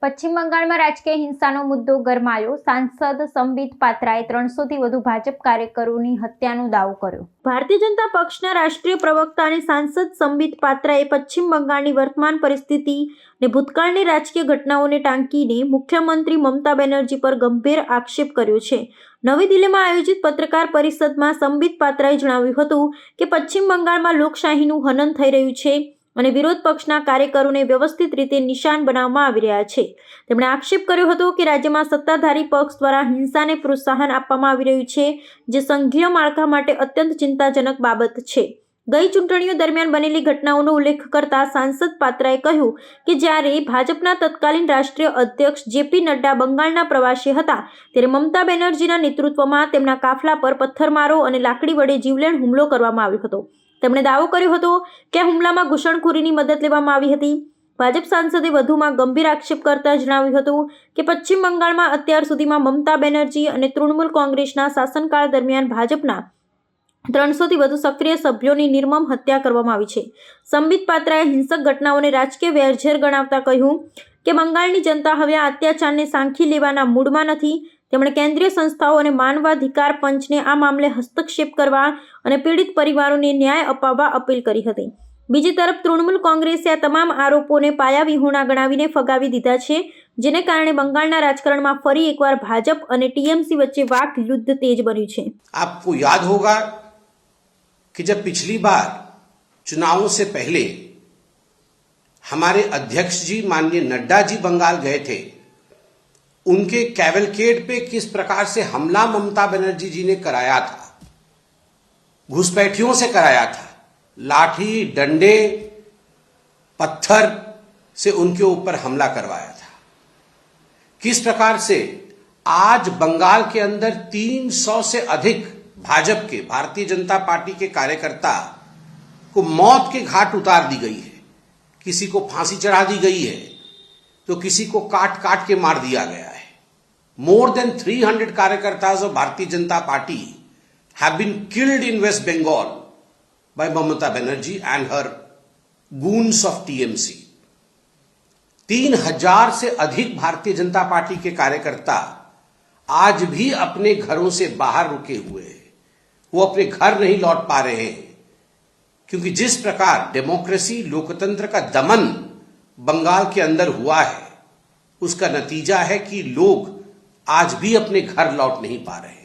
પશ્ચિમ બંગાળમાં રાજકીય હિંસાનો મુદ્દો ગરમાયો. સાંસદ સંબિત પાત્રાએ 300થી વધુ ભાજપ કાર્યકરોની હત્યાનો દાવો કર્યો. ભારતીય જનતા પક્ષના રાષ્ટ્રીય પ્રવક્તા અને સાંસદ સંબિત પાત્રાએ પશ્ચિમ બંગાળની વર્તમાન પરિસ્થિતિ અને ભૂતકાળની રાજકીય ઘટનાઓને ટાંકીને મુખ્યમંત્રી મમતા બેનર્જી પર ગંભીર આક્ષેપ કર્યો છે. નવી દિલ્હીમાં આયોજિત પત્રકાર પરિષદમાં સંબિત પાત્રાએ જણાવ્યું હતું કે પશ્ચિમ બંગાળમાં લોકશાહીનું હનન થઈ રહ્યું છે અને વિરોધ પક્ષના કાર્યકરોને વ્યવસ્થિત રીતે નિશાન બનાવવામાં આવી રહ્યા છે. તેમણે આક્ષેપ કર્યો હતો કે રાજ્યમાં સત્તાધારી પક્ષ દ્વારા હિંસાને પ્રોત્સાહન આપવામાં આવી રહ્યું છે, જે સંઘીય માળખા માટે અત્યંત ચિંતાજનક બાબત છે. ગઈ ચૂંટણીઓ દરમિયાન બનેલી ઘટનાઓનો ઉલ્લેખ કરતા સાંસદ પાત્રાએ કહ્યું કે જ્યારે ભાજપના તત્કાલીન રાષ્ટ્રીય અધ્યક્ષ જેપી નડ્ડા બંગાળના પ્રવાસે હતા ત્યારે મમતા બેનર્જીના નેતૃત્વમાં તેમના કાફલા પર પથ્થરમારો અને લાકડી વડે જીવલેણ હુમલો કરવામાં આવ્યો હતો. તેમણે દાવો કર્યો હતો કે આ હુમલામાં ઘૂસણખોરીની મદદ લેવામાં આવી હતી. ભાજપ સાંસદે વધુમાં ગંભીર આક્ષેપ કરતા જણાવ્યું હતું કે પશ્ચિમ બંગાળમાં અત્યાર સુધીમાં મમતા બેનર્જી અને તૃણમૂલ કોંગ્રેસના શાસનકાળ દરમિયાન ભાજપના 300થી વધુ સક્રિય સભ્યોની નિર્મમ હત્યા કરવામાં આવી છે. સંબિત પાત્રાએ હિંસક ઘટનાઓને રાજકીય વેરઝેર ગણાવતા કહ્યું કે બંગાળની જનતા હવે આ અત્યાચારને સાંખી લેવાના મૂડમાં નથી. તેમણે કેન્દ્રીય સંસ્થાઓ અને માનવાધિકાર પંચને આ મામલે હસ્તક્ષેપ કરવા અને પીડિત પરિવારોને ન્યાય અપાવવા અપીલ કરી હતી. બીજી તરફ તૃણમૂલ કોંગ્રેસે આ તમામ આરોપોને પાયાવિહોણા ગણાવીને ફગાવી દીધા છે, જેને કારણે બંગાળના રાજકારણમાં ફરી એકવાર ભાજપ અને ટીએમસી વચ્ચે વાક યુદ્ધ તેજ બન્યું છે. आपको याद होगा कि जब पिछली बार चुनावों से पहले हमारे अध्यक्ष जी माननीय नड्डा जी बंगाल गए थे, उनके कैवलकेड पे किस प्रकार से हमला ममता बनर्जी जी ने कराया था, घुसपैठियों से कराया था, लाठी डंडे पत्थर से उनके ऊपर हमला करवाया था. किस प्रकार से आज बंगाल के अंदर 300 से अधिक भाजपा के भारतीय जनता पार्टी के कार्यकर्ता को मौत के घाट उतार दी गई है. किसी को फांसी चढ़ा दी गई है तो किसी को काट काट के मार दिया गया है. More than 300 कार्यकर्ताओं of Bharatiya Janata Party have been killed in West Bengal by Mamata Banerjee and her goons of TMC. 3000 से अधिक भारतीय जनता पार्टी के कार्यकर्ता आज भी अपने घरों से बाहर रुके हुए हैं. वो अपने घर नहीं लौट पा रहे हैं क्योंकि जिस प्रकार डेमोक्रेसी लोकतंत्र का दमन बंगाल के अंदर हुआ है, उसका नतीजा है कि लोग आज भी अपने घर लौट नहीं पा रहे हैं.